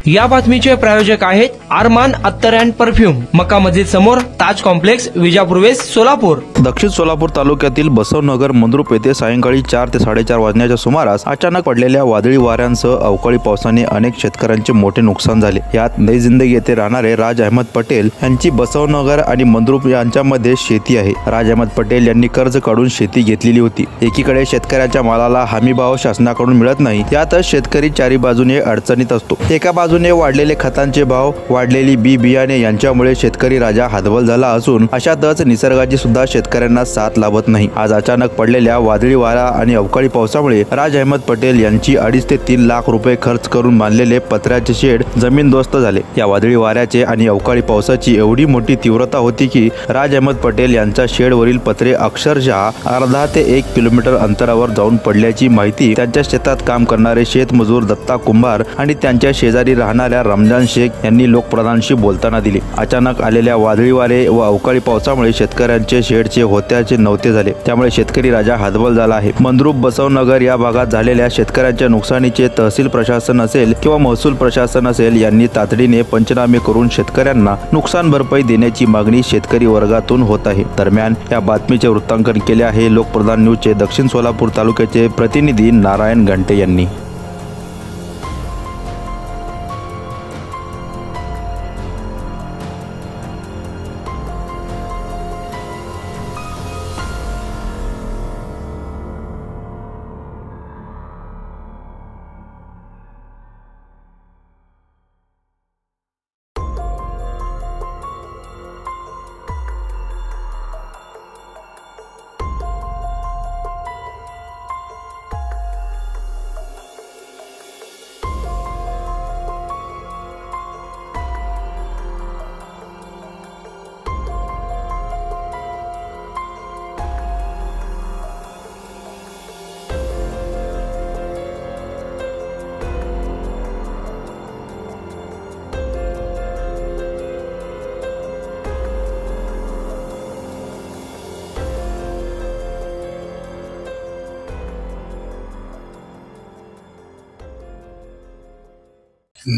या बातमीचे प्रायोजक आहेत अरमान अत्तर अँड परफ्यूम, मक्का मस्जिद समोर, ताज कॉम्प्लेक्स, विजापूर वेस्ट, सोलापूर। दक्षिण सोलापूर तालुक्यातील बसवनगर मंद्रुप येथे सायंकाळी 4 ते 4:30 वाजण्याच्या सुमारास अचानक पडलेल्या वादळी वाऱ्यांसह अवकाळी पावसाने अनेक शेतकऱ्यांचे मोठे नुकसान झाले। यात नई जिंदगी येथे राहणारे राज अहमद पटेल यांची बसवनगर आणि मंद्रुप यांच्यामध्ये शेती आहे। राज अहमद पटेल यांनी कर्ज काढून शेती घेतलेली होती। एकीकडे शेतकऱ्यांच्या मालाला हमीभाव शासनाकडून मिळत नाही, यातच शेतकरी चारी बाजूने अडचणीत असतो। एका बाजूने वाढलेले खतांचे भाव, वाढलेली बी बियाणे यांच्यामुळे शेतकरी राजा हतबल झाला असून अशातच निसर्गाची सुद्धा शेतकऱ्यांना साथ लाभत नाही। आज अचानक पडलेल्या वादळी वारा आणि अवकाळी पावसामुळे राज अहमद पटेल यांची 2.5 ते 3 लाख रुपये खर्च करून बांधलेले पत्र्याचे शेड जमीनदोस्त झाले। या वादळी वाऱ्याचे आणि अवकाळी पावसाची एवढी मोठी तीव्रता होती की राज अहमद पटेल यांच्या शेडवरील पत्रे अक्षरशः अर्धा ते 1 किलोमीटर अंतरावर जाऊन पडल्याची माहिती त्यांच्या शेतात काम करणारे शेतमजूर दत्ता कुंभार आणि त्यांच्या शेजारी राहणाऱ्या रमजान शेख यांनी लोकप्रधानशी बोलताना दिली। अचानक आलेल्या वादळी वारे व अवकाळी पावसामुळे शेतकऱ्यांचे शेडचे होत्याचे नव्हते झाले, त्यामुळे शेतकरी राजा हतबल झाला आहे। मंद्रुप बसवनगर या भागात झालेल्या शेतकऱ्यांच्या नुकसानीचे तहसील प्रशासन असेल किंवा महसूल प्रशासन असेल यांनी तातडीने पंचनामे करून शेतकऱ्यांना नुकसान भरपाई देण्याची मागणी शेतकरी वर्गातून होत आहे। दरम्यान या बातमीचे वृत्तांकन केले आहे लोकप्रधान न्यूजचे दक्षिण सोलापूर तालुक्याचे प्रतिनिधी नारायण घंटे यांनी।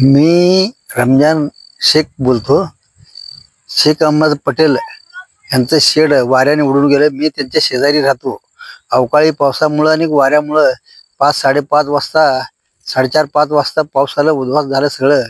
मी रमजान शेख बोलतो। शेख अहमद पटेल यांचं शेड वाऱ्याने उडून गेलं। मी त्यांच्या शेजारी राहतो। अवकाळी पावसामुळे आणि वाऱ्यामुळे 5-5:30 वाजता 4:30-5 वाजता पाऊस आला, उद्ध्वस्त झालं सगळं,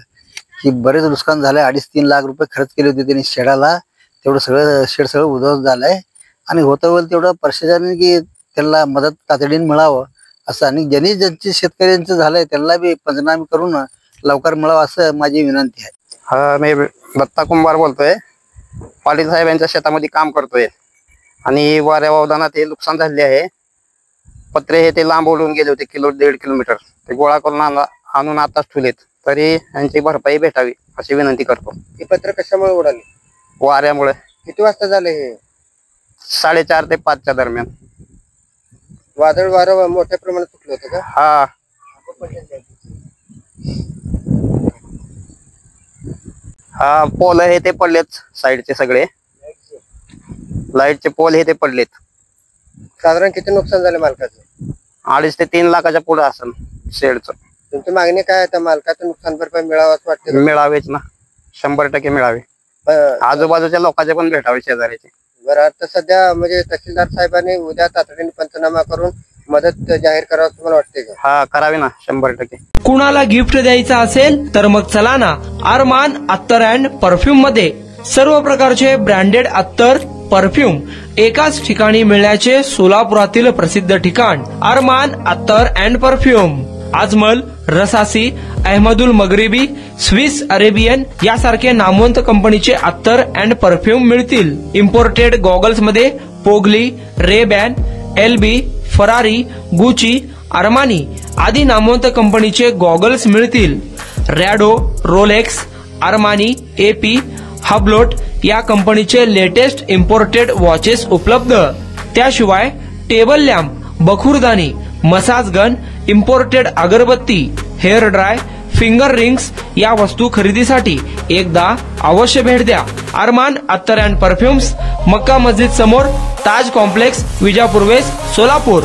की बरेच नुकसान झालंय। 2.5-3 लाख रुपये खर्च केले होते त्यांनी शेडाला, तेवढं सगळं शेड सगळं उद्ध्वस्त झालंय आणि होतं होईल तेवढं प्रशासनाने की त्यांना मदत तातडीने मिळावं असं, आणि ज्यांची शेतकऱ्यांचं झालंय त्यांना बी पंचनामे करून लवकर मिळावं असं माझी विनंती आहे। मी दत्ता कुंभार बोलतोय। पाटील साहेब यांच्या शेतामध्ये काम करतोय आणि वाऱ्या वावदानात हे नुकसान झाले आहे। पत्रे हे ते लांब ओढून गेले होते 1-1.5 किलोमीटर, ते गोळा करून आणून आताच ठेवलेत, तरी यांची भरपाई भेटावी अशी विनंती करतो। हे पत्र कशामुळे उडाले? वाऱ्यामुळे। किती वाजता झाले हे? 4:30 ते 5 दरम्यान। वादळ वारं मोठ्या प्रमाणात सुटलं होतं का? हा, हा पोल हे ते पडलेत, साईडचे सगळे लाईटचे पोल हे ते पडलेत। साधारण किती नुकसान झाले मालकाचं? 2.5 ते 3 लाखाच्या पुढे असेल शेडचं। तुमची मागणी काय आहे? मालकाचं नुकसान भरपाई मिळावं असं वाटतं? मिळावेच ना, 100% मिळावे। आजूबाजूच्या लोकांचे पण भेटावे, शेजाऱ्याचे। बरं, आता सध्या म्हणजे तहसीलदार साहेबांनी उद्या तातडीने पंचनामा करून मदत जाहीर करावं तुम्हाला वाटते का? हा, करावी ना 100%। कुणाला गिफ्ट द्यायचं असेल तर मग चला ना अरमान अत्तर अँड परफ्यूम मध्ये। सर्व प्रकारचे ब्रँडेड अत्तर परफ्यूम एकाच ठिकाणी मिळण्याचे सोलापुरातील प्रसिद्ध ठिकाण अरमान अत्तर and perfume. Ajmal, Rasasi, Ahmed Al Maghribi, Swiss Arabian यासारखे नामवंत कंपनीचे अत्तर अँड परफ्यूम मिळतील। इम्पोर्टेड गॉगल्स मध्ये पोगली, Ray Ban, LB, Ferrari, Gucci, Armani आदी नामवंत कंपनीचे गॉगल्स मिळतील। Rado, Rolex, Armani, AP, Hublot या कंपनीचे लेटेस्ट इम्पोर्टेड वॉचेस उपलब्ध। त्याशिवाय टेबल लॅम्प, बखुरदानी, मसाज गन, इम्पोर्टेड अगरबत्ती, हेअर ड्राय, फिंगर रिंग्स या वस्तू खरेदीसाठी एकदा अवश्य भेट द्या। अरमान अत्तर अँड परफ्यूम्स, मक्का मस्जिद समोर, ताज कॉम्प्लेक्स, विजापूर वेस्ट, सोलापूर।